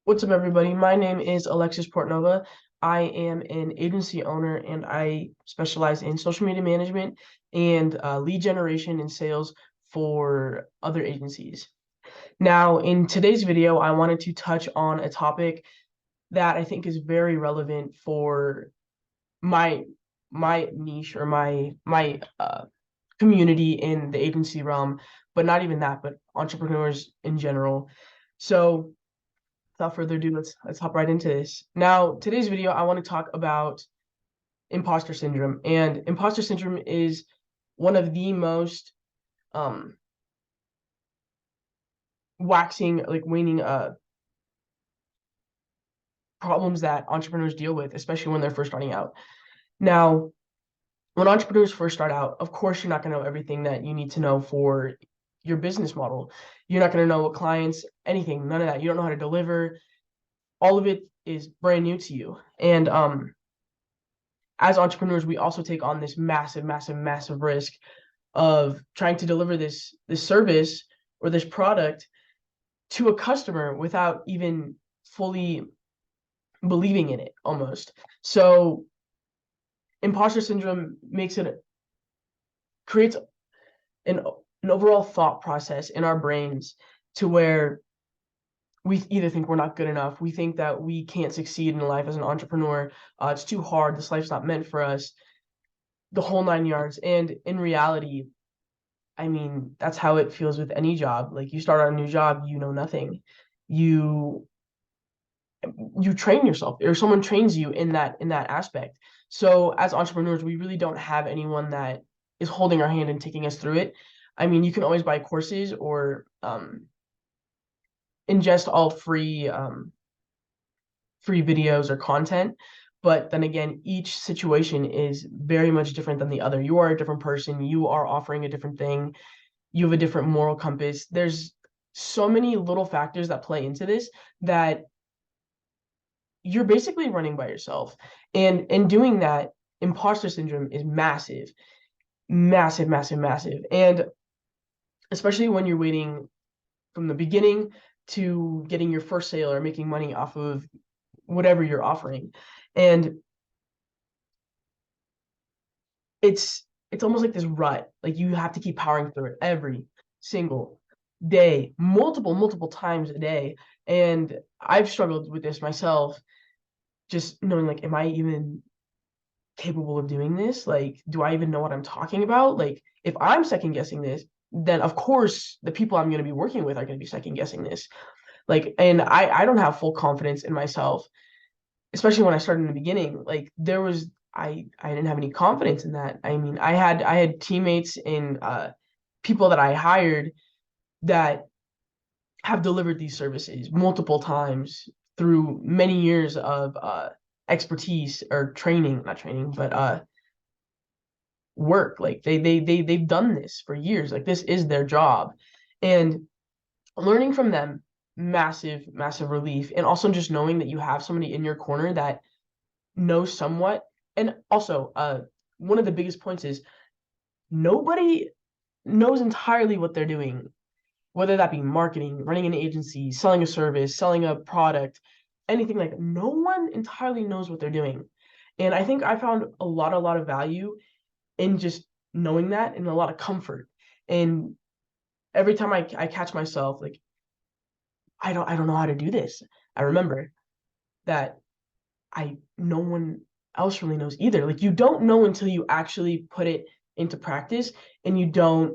What's up, everybody? My name is Alexis Portnova. I am an agency owner and I specialize in social media management and lead generation and sales for other agencies. Now, in today's video, I wanted to touch on a topic that I think is very relevant for my my niche or my community in the agency realm, but not even that, but entrepreneurs in general. So without further ado, let's hop right into this. Now, today's video, I want to talk about imposter syndrome. And imposter syndrome is one of the most um waning problems that entrepreneurs deal with, especially when they're first starting out. Now, when entrepreneurs first start out, of course, you're not going to know everything that you need to know for your business model. You're not going to know what clients, anything, none of that. You don't know how to deliver. All of it is brand new to you. And as entrepreneurs, we also take on this massive risk of trying to deliver this service or this product to a customer without even fully believing in it almost. So imposter syndrome creates an overall thought process in our brains to where we either think we're not good enough, we think that we can't succeed in life as an entrepreneur, it's too hard, this life's not meant for us, the whole nine yards. And in reality, I mean, that's how it feels with any job. Like you start on a new job, you know nothing. You you train yourself or someone trains you in that aspect. So as entrepreneurs, we really don't have anyone that is holding our hand and taking us through it. I mean, you can always buy courses or ingest all free videos or content. But then again, each situation is very much different than the other. You are a different person. You are offering a different thing. You have a different moral compass. There's so many little factors that play into this that you're basically running by yourself. And in doing that, imposter syndrome is massive. And especially when you're waiting from the beginning to getting your first sale or making money off of whatever you're offering. And it's almost like this rut. Like you have to keep powering through it every single day, multiple times a day. And I've struggled with this myself, just knowing like, am I even capable of doing this? Like, do I even know what I'm talking about? Like, if I'm second guessing this, then of course the people I'm going to be working with are going to be second guessing this. Like, and I don't have full confidence in myself, especially when I started in the beginning. Like, I didn't have any confidence in that. I mean, I had teammates and people that I hired that have delivered these services multiple times through many years of expertise or training, not training, but work. Like they've done this for years. Like this is their job. And learning from them, massive relief. And also just knowing that you have somebody in your corner that knows somewhat. And also, one of the biggest points is nobody knows entirely what they're doing, whether that be marketing, running an agency, selling a service, selling a product, anything like that. No one entirely knows what they're doing. And I think I found a lot of value in just knowing that and a lot of comfort. And every time I catch myself, like, I don't know how to do this. I remember that no one else really knows either. Like you don't know until you actually put it into practice and you don't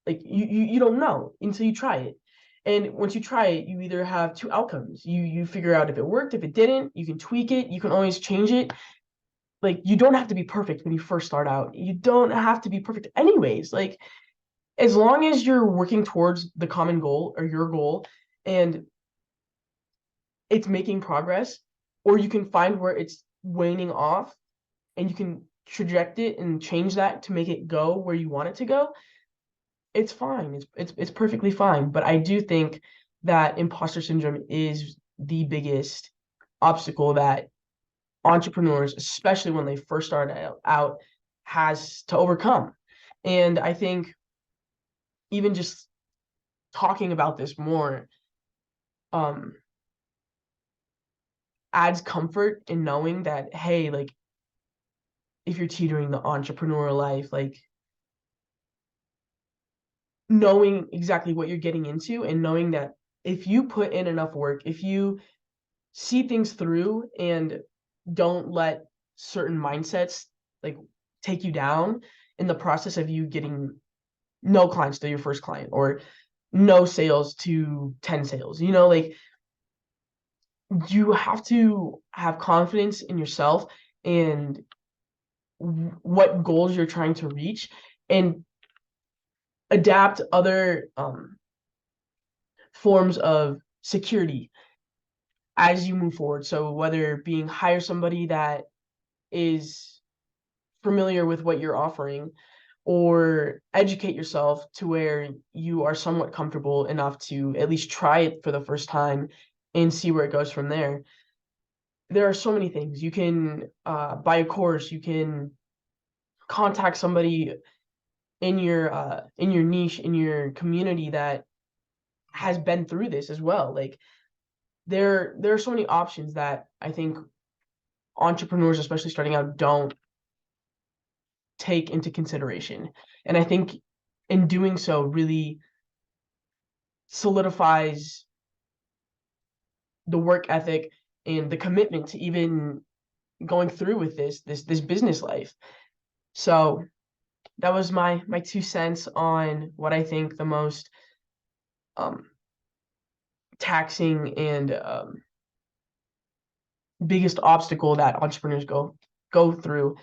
you don't know until you try it. And once you try it, you either have two outcomes. You figure out if it worked, if it didn't, you can tweak it, you can always change it. Like you don't have to be perfect when you first start out. You don't have to be perfect anyways. Like as long as you're working towards the common goal or your goal and it's making progress, or you can find where it's waning off and you can traject it and change that to make it go where you want it to go, it's fine. It's perfectly fine. But I do think that imposter syndrome is the biggest obstacle that entrepreneurs, especially when they first start out, has to overcome. And I think even just talking about this more, um, adds comfort in knowing that, hey, like if you're teetering the entrepreneur life, like knowing exactly what you're getting into and knowing that if you put in enough work, if you see things through and don't let certain mindsets like take you down in the process of you getting no clients to your first client or no sales to 10 sales, like you have to have confidence in yourself and what goals you're trying to reach and adapt other forms of security as you move forward. So whether being hire somebody that is familiar with what you're offering or educate yourself to where you are somewhat comfortable enough to at least try it for the first time and see where it goes from there. There are so many things. You can buy a course, you can contact somebody in your niche, in your community that has been through this as well. Like there are so many options that I think entrepreneurs, especially starting out, don't take into consideration. And I think in doing so really solidifies the work ethic and the commitment to even going through with this business life. So that was my 2 cents on what I think the most um, taxing and biggest obstacle that entrepreneurs go through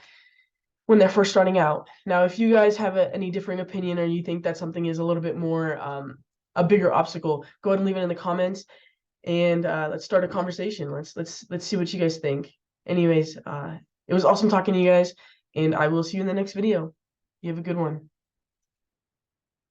when they're first starting out. Now, if you guys have any differing opinion or you think that something is a little bit more a bigger obstacle, go ahead and leave it in the comments and let's start a conversation. Let's see what you guys think. Anyways, it was awesome talking to you guys, and I will see you in the next video. You have a good one.